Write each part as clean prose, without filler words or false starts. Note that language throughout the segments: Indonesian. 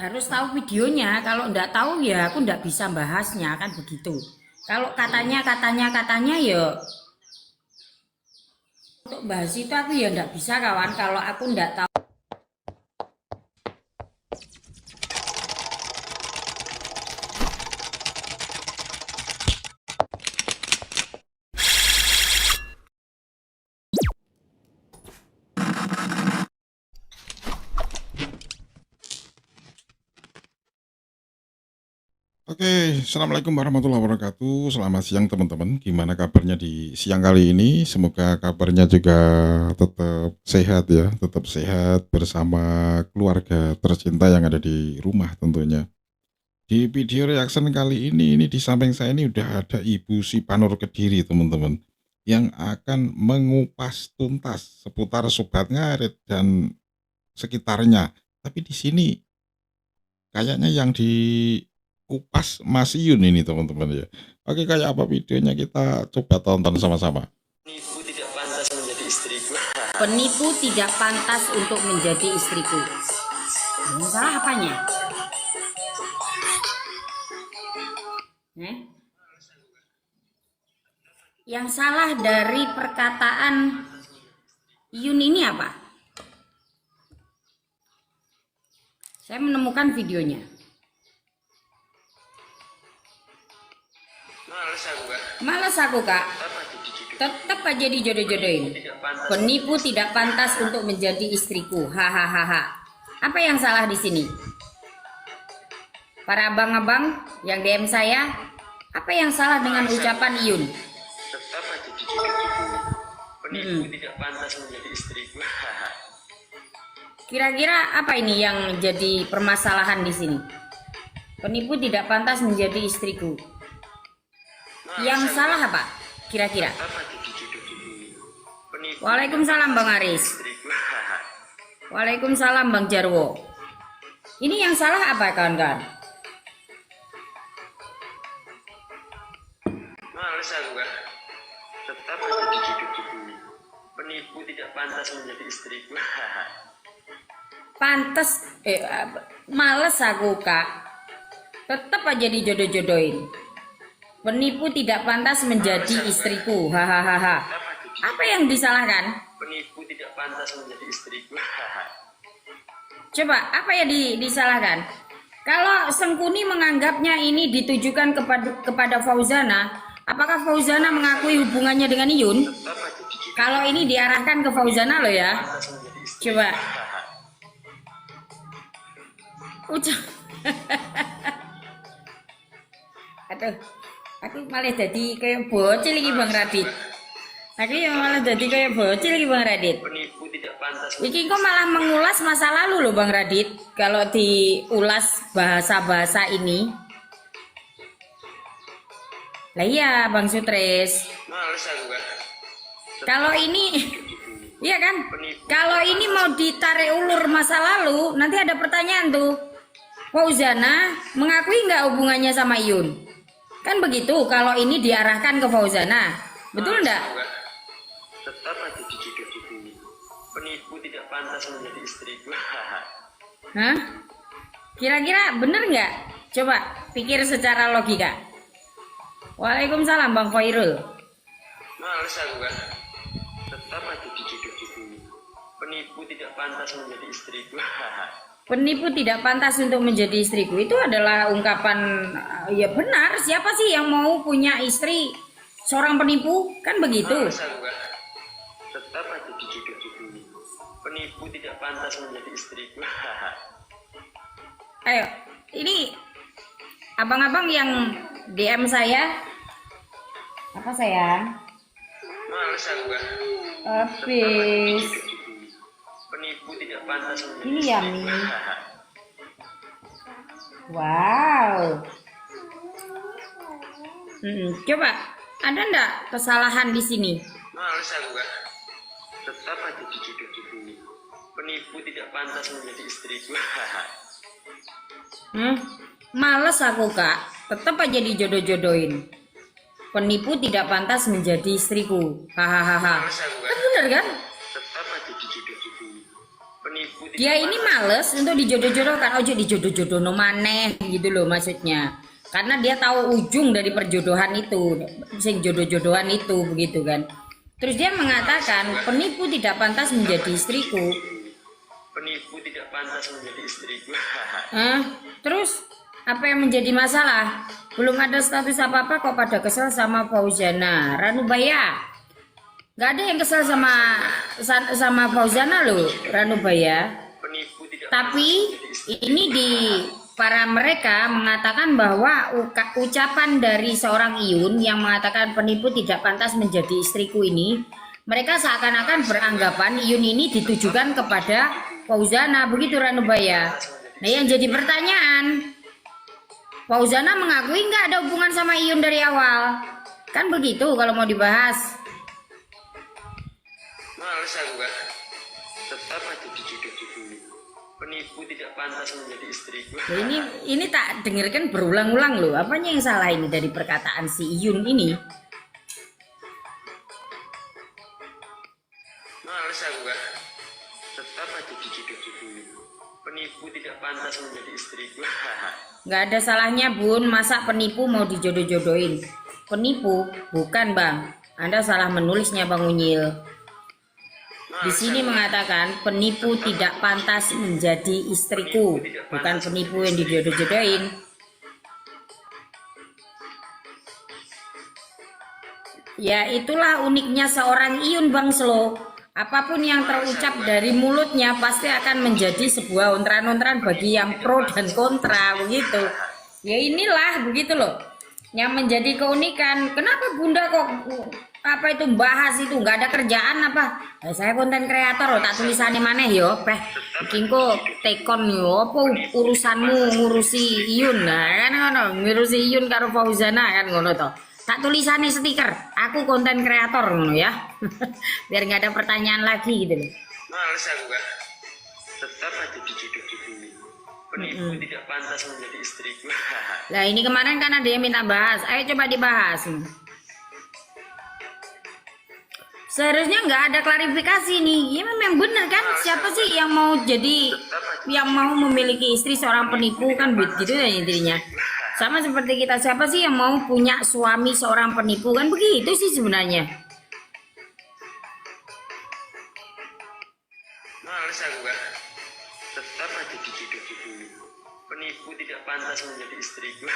harus tahu videonya. Kalau nggak tahu ya aku nggak bisa bahasnya kan begitu. Kalau katanya ya untuk bahas itu aku ya nggak bisa kawan. Kalau aku nggak tahu. Oke, assalamualaikum warahmatullahi wabarakatuh. Selamat siang teman-teman. Gimana kabarnya di siang kali ini? Semoga kabarnya juga tetap sehat ya, tetap sehat bersama keluarga tercinta yang ada di rumah tentunya. Di video reaction kali ini di samping saya ini udah ada Ibu Sipanur Kediri teman-teman, yang akan mengupas tuntas seputar Sobat Ngarit dan sekitarnya. Tapi di sini kayaknya yang dikupas Mas Yun ini teman-teman ya. Oke, kayak apa videonya kita coba tonton sama-sama. Penipu tidak pantas menjadi istriku. Penipu tidak pantas untuk menjadi istriku. Yang salah apanya? Yang salah dari perkataan Yun ini apa? Saya menemukan videonya. Males aku kak. Tetap aja dijodoh-jodohin. Penipu tidak pantas untuk menjadi istriku. Hahaha. Apa yang salah di sini? Para abang-abang yang DM saya, apa yang salah dengan ucapan Yun? Tetap aja dijodoh-jodohin. Penipu tidak pantas menjadi istriku. Kira-kira apa ini yang jadi permasalahan di sini? Penipu tidak pantas menjadi istriku. Yang salah apa? Kira-kira. Waalaikumsalam Bang Aris. Waalaikumsalam Bang Jarwo. Ini yang salah apa kawan-kawan? Males aku kak. Tetap aja dijodoh-jodohin. Penipu tidak pantas menjadi istriku. Pantes, males aku kak. Tetap aja dijodoh-jodohin. Penipu tidak pantas menjadi istriku. Hahaha. Apa yang disalahkan? Penipu tidak pantas menjadi istriku. Coba apa ya disalahkan? Kalau Sengkuni menganggapnya ini ditujukan kepada Fauzana, apakah Fauzana mengakui hubungannya dengan Yun? Kalau ini diarahkan ke Fauzana loh ya. Coba. Aduh, aku malah jadi kayak bocil lagi Bang Radit. Aku yang malah jadi kayak bocil lagi Bang Radit. Penipu tidak pantas. Iki kok malah mengulas masa lalu loh Bang Radit. Kalau diulas bahasa-bahasa ini. Lah iya Bang Sutris. Males aku kak. Kalau ini, iya kan? Kalau ini mau ditarik ulur masa lalu, nanti ada pertanyaan tuh. Fauzana mengakui nggak hubungannya sama Yun? Kan begitu kalau ini diarahkan ke Fauzana. Betul nggak? Tetap aja dijodoh-jodohin. Penipu tidak pantas menjadi istriku. Hah? Kira-kira bener nggak? Coba pikir secara logika. Waalaikumsalam Bang Khairul. Males aku kak. Tetap aja dijodoh-jodohin. Penipu tidak pantas menjadi istriku. Penipu tidak pantas untuk menjadi istriku. Itu adalah ungkapan ya benar. Siapa sih yang mau punya istri seorang penipu? Kan begitu. Males aku kak. Tetap aja dijodoh-jodohin. Penipu tidak pantas menjadi istriku. Ayo, ini abang-abang yang DM saya. Apa sayang? Males aku kak. Habis. Penipu tidak pantas menjadi Ini istriku. Yami. Wow. Coba, ada ndak kesalahan di sini? Males aku kak. Tetap aja dijodoh-jodohin. Penipu tidak pantas menjadi istriku. Males aku kak, tetap aja dijodoh-jodohin. Penipu tidak pantas menjadi istriku. Hahaha. Males aku Kan kak. bener kan? Tetap aja dijodoh-jodohin. Penipu dia ini males untuk dijodoh-jodohkan, ojo dijodoh-jodoh no maneh gitu loh maksudnya. Karena dia tahu ujung dari perjodohan itu, sing jodoh-jodohan itu begitu kan. Terus dia mengatakan penipu tidak pantas menjadi istriku. Penipu tidak pantas menjadi istriku. Terus apa yang menjadi masalah? Belum ada status apa-apa kok pada kesel sama Fauzana. Ranubaya, nggak ada yang kesel sama Fauzana loh, Ranubaya. Penipu tidak Tapi ini di para mereka mengatakan bahwa ucapan dari seorang Iyun yang mengatakan penipu tidak pantas menjadi istriku ini, mereka seakan-akan beranggapan Iyun ini ditujukan kepada Fauzana, begitu Ranubaya. Nah yang jadi pertanyaan, Fauzana mengakui nggak ada hubungan sama Iyun dari awal? Kan begitu kalau mau dibahas. males aku kan. Tetap aja dijodoh-jodohin. Penipu tidak pantas menjadi istriku. Nah, ini tak dengarkan berulang-ulang loh. Apanya yang salah ini dari perkataan si Iyun ini? Males aku kan. Tetap aja dijodoh-jodohin. Penipu tidak pantas menjadi istriku. Nggak ada salahnya bun, masa penipu mau dijodoh-jodohin? Penipu bukan bang, Anda salah menulisnya Bang Unyil. Di sini mengatakan penipu tidak pantas menjadi istriku, bukan penipu yang dijodoh-jodohin. Ya itulah uniknya seorang Iyun Bang Slo. Apapun yang terucap dari mulutnya pasti akan menjadi sebuah ontran-ontran bagi yang pro dan kontra begitu. Ya inilah begitu loh. Yang menjadi keunikan. Kenapa Bunda kok apa itu bahas itu nggak ada kerjaan apa? Saya konten kreator loh, tak tulisannya mana yo, bikin kok tekon yo, apa urusanmu ngurusi Iyun, nah kan ngono, ngurusi Iyun karo Fauzana kan ngono toh. Tak tulisannya stiker, aku konten kreator ngono ya, biar nggak ada pertanyaan lagi gitu loh. Males aku kan. Tetap aja dijodoh-jodohin. Penipu tidak pantas menjadi istriku. Nah ini kemarin kan ada yang minta bahas, ayo coba dibahas. Seharusnya nggak ada klarifikasi nih. Ya memang benar kan? Siapa sih yang mau memiliki istri seorang penipu kan begitu ya intinya. Sama seperti kita, siapa sih yang mau punya suami seorang penipu kan begitu sih sebenarnya. Males aku kan. Tetap aja dijodoh-jodohin. Penipu tidak pantas menjadi istriku.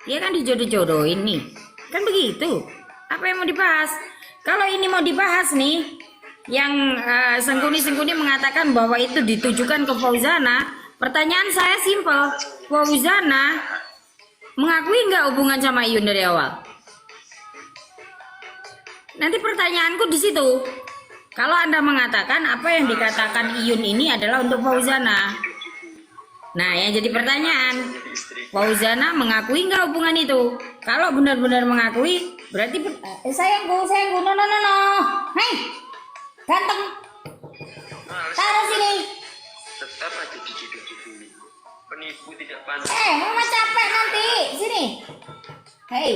Ya kan dijodoh-jodohin nih. Kan begitu. Apa yang mau dibahas? Kalau ini mau dibahas nih, yang Sengkuni mengatakan bahwa itu ditujukan ke Fauzana. Pertanyaan saya simpel, Fauzana mengakui nggak hubungan sama Iyun dari awal? Nanti pertanyaanku di situ. Kalau Anda mengatakan apa yang dikatakan Iyun ini adalah untuk Fauzana. Nah, yang jadi pertanyaan, Fauzana mengakui nggak hubungan itu? Kalau benar-benar mengakui, berarti sayangku, no. Hei, ganteng, taruh sini. Tetap aja dijodoh-jodohin. Penipu tidak pantas. Mama capek nanti, sini. Hei.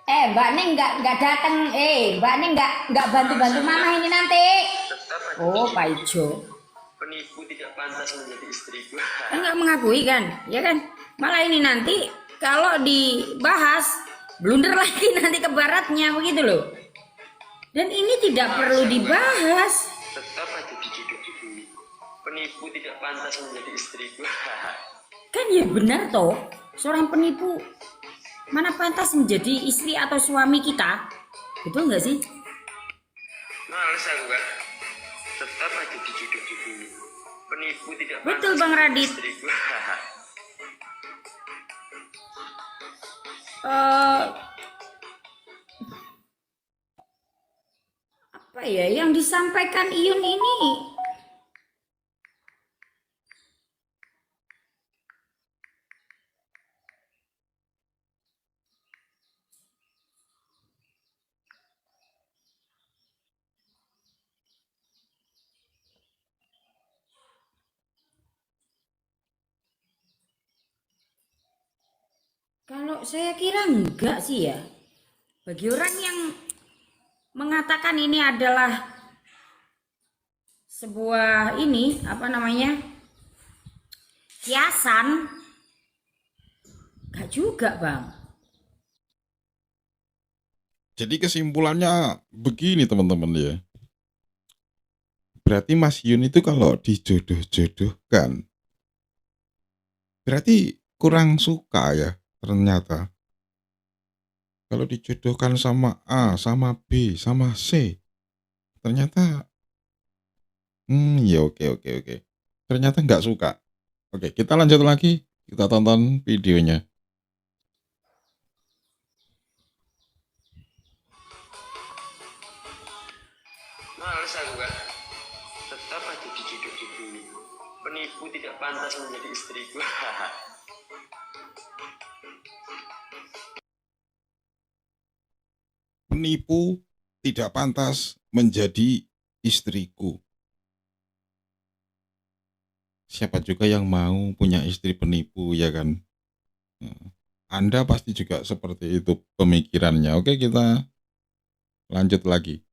Mbak Neng nggak datang. Mbak Neng nggak bantu Mama ini nanti. Oh, Pak Ijo. Penipu tidak pantas menjadi istriku. Kan nggak mengakui kan, ya kan? Malah ini nanti kalau dibahas blunder lagi nanti ke baratnya begitu loh. Dan ini tidak perlu dibahas. Tetap aja dijodoh-jodohin. Penipu tidak pantas menjadi istriku. Kan ya benar toh, seorang penipu mana pantas menjadi istri atau suami kita? Betul nggak sih? Males aku kan. Tetap aja dijodoh-jodohin. Penipu tidak pantas. Betul Bang Radit. Istriku. Apa ya yang disampaikan Iyun ini? Kalau saya kira enggak sih ya. Bagi orang yang mengatakan ini adalah sebuah ini apa namanya kiasan, gak juga bang. Jadi kesimpulannya begini teman-teman ya. Berarti Mas Yun itu kalau dijodoh-jodohkan, berarti kurang suka ya ternyata. Kalau dijodohkan sama A, sama B, sama C, ternyata, ya oke. Ternyata nggak suka. Oke, kita lanjut lagi, kita tonton videonya. Males aku kan. Tetap aja dijodoh-jodohin. Penipu tidak pantas menjadi istriku. Penipu tidak pantas menjadi istriku. Siapa juga yang mau punya istri penipu, ya kan? Anda pasti juga seperti itu pemikirannya. Oke, kita lanjut lagi.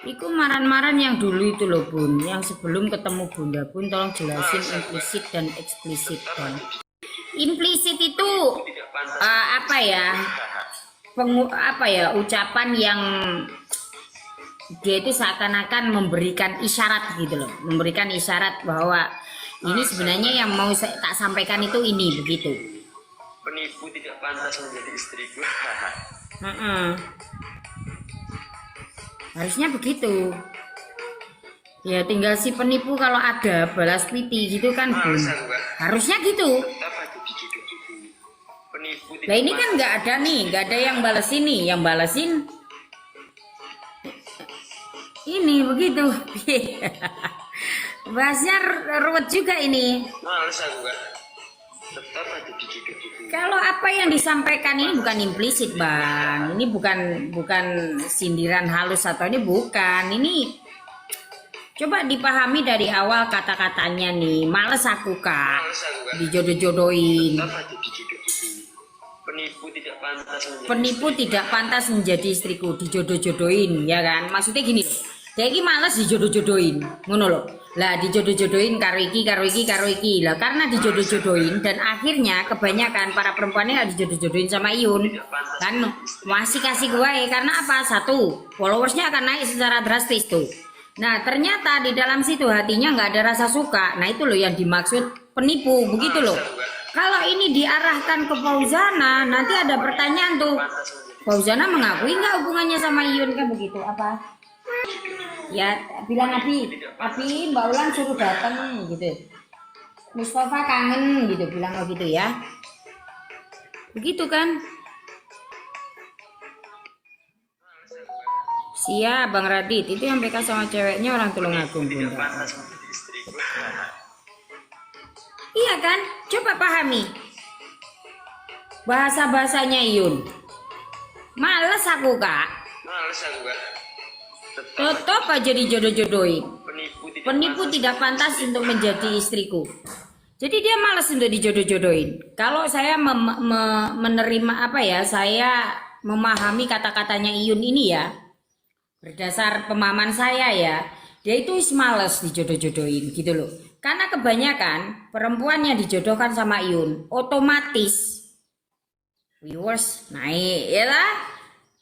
Iku maran-maran yang dulu itu loh bun, yang sebelum ketemu bunda bun, tolong jelasin implisit dan eksplisit bang. Implisit itu Tidak pantas. apa ya ucapan yang dia itu seakan-akan memberikan isyarat gitu loh, memberikan isyarat bahwa ini sebenarnya yang mau tak sampaikan itu ini begitu. Penipu tidak pantas menjadi istriku. Harusnya begitu. Ya tinggal si penipu kalau ada balas piti gitu kan bun. Males aku kan. Harusnya gitu. Tetap aja dijodoh-jodohin. Penipu tidak Nah ini kan nggak ada nih, nggak ada yang balas ini, yang balasin ini begitu. Bahasnya ruwet juga ini. Males aku kan. Tetap aja dijodoh-jodohin. Kalau apa yang disampaikan ini bukan implisit bang, ini bukan sindiran halus atau ini bukan, ini coba dipahami dari awal kata-katanya nih. Males aku kak, Males aku kan. dijodoh-jodohin. Tetap aja dijodoh-jodohin. Penipu tidak pantas menjadi Penipu tidak pantas menjadi istriku, dijodoh-jodohin, ya kan? Maksudnya gini loh, dia ini males dijodoh-jodohin, ngono loh. Lah dijodoh-jodohin karo iki. Lah karena dijodoh-jodohin dan akhirnya kebanyakan para perempuan ini nggak dijodoh-jodohin sama Iyun, kan masih kasih gue karena apa? Satu, followersnya akan naik secara drastis tuh. Nah ternyata di dalam situ hatinya nggak ada rasa suka. Nah itu loh yang dimaksud penipu, begitu loh. Kalau ini diarahkan ke Fauzana, nanti ada pertanyaan tuh. Fauzana mengakui nggak hubungannya sama Iyun kan begitu? Apa? Ya bilang Abi Mbak Ulan suruh datang gitu. Mustafa kangen gitu, bilang begitu ya. Begitu kan? Siap Bang Radit, itu yang PK sama ceweknya orang Tulungagung bunda. pantas menjadi istriku. Iya kan? Coba pahami bahasa-bahasanya Iyun. Males aku kak. Males aku kan. Tetap aja dijodoh-jodohin. Penipu Pantas. tidak pantas untuk menjadi istriku. Jadi dia malas untuk dijodoh-jodohin. Kalau saya menerima apa ya, saya memahami kata-katanya Iyun ini ya, berdasar pemahaman saya ya, dia itu males dijodoh-jodohin gitu loh. Karena kebanyakan perempuan yang dijodohkan sama Iyun, otomatis viewers naik ya lah.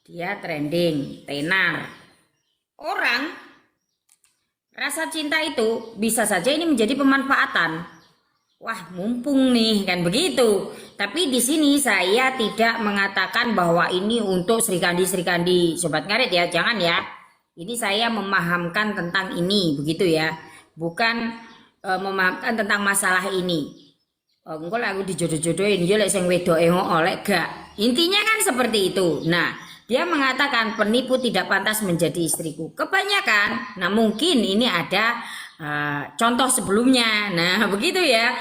Dia trending, tenar. Orang rasa cinta itu bisa saja ini menjadi pemanfaatan. Wah, mumpung nih kan begitu. Tapi di sini saya tidak mengatakan bahwa ini untuk Srikandi sobat ngarit ya, jangan ya. Ini saya memahamkan tentang ini begitu ya. Bukan memahamkan tentang masalah ini. Engko aku dijodoh-jodohin yo lek sing wedoke oleh gak. Intinya kan seperti itu. Nah, dia mengatakan penipu tidak pantas menjadi istriku. Kebanyakan, nah mungkin ini ada contoh sebelumnya. Nah begitu ya,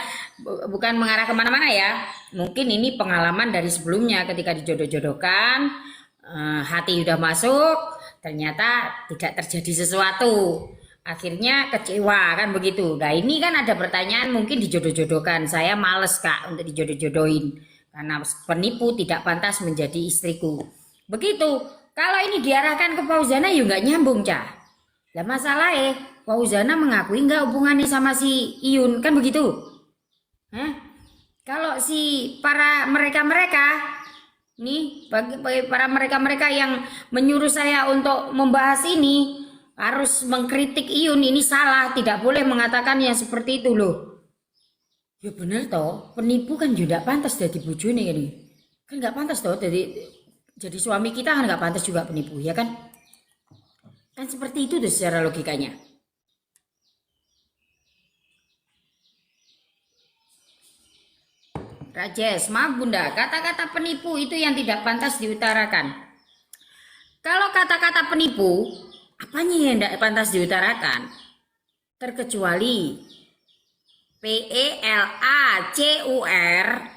bukan mengarah kemana-mana ya. Mungkin ini pengalaman dari sebelumnya ketika dijodoh-jodohkan, hati udah masuk, ternyata tidak terjadi sesuatu. Akhirnya kecewa kan begitu. Nah ini kan ada pertanyaan mungkin dijodoh-jodohkan. Saya males kak untuk dijodoh-jodohin. Karena penipu tidak pantas menjadi istriku. Begitu, Kalau ini diarahkan ke Fauzana ya nggak nyambung, Cah. Lah masalahnya Fauzana mengakui nggak hubungannya sama si Iyun, kan begitu? Hah? Kalau si para mereka-mereka nih, bagi para mereka-mereka yang menyuruh saya untuk membahas ini harus mengkritik Iyun, ini salah, tidak boleh mengatakan yang seperti itu loh. Ya bener toh, penipu kan juga pantas jadi bojone ini. Kan nggak pantas toh jadi suami kita kan nggak pantas juga penipu, ya kan? Kan seperti itu tuh secara logikanya. Rajes, maaf Bunda, kata-kata penipu itu yang tidak pantas diutarakan. Kalau kata-kata penipu, apanya yang tidak pantas diutarakan? Terkecuali PELACUR,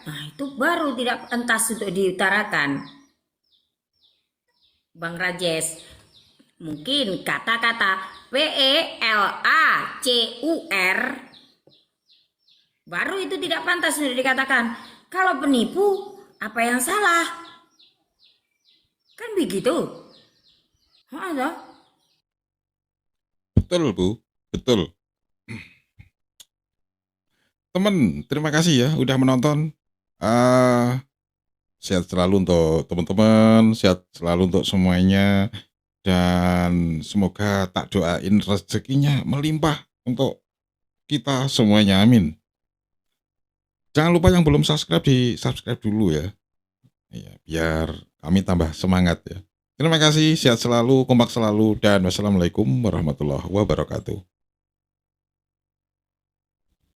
nah itu baru tidak pantas untuk diutarakan. Bang Rajes, mungkin kata-kata PELACUR baru itu tidak pantas untuk dikatakan. Kalau penipu, apa yang salah? Kan begitu. Ada. Betul, Bu. Betul. Teman, terima kasih ya udah menonton. Sehat selalu untuk teman-teman, sehat selalu untuk semuanya. Dan semoga tak doain rezekinya melimpah untuk kita semuanya. Amin. Jangan lupa yang belum subscribe, di subscribe dulu ya. Ya, biar kami tambah semangat ya. Terima kasih, sehat selalu, kompak selalu, dan wassalamualaikum warahmatullahi wabarakatuh.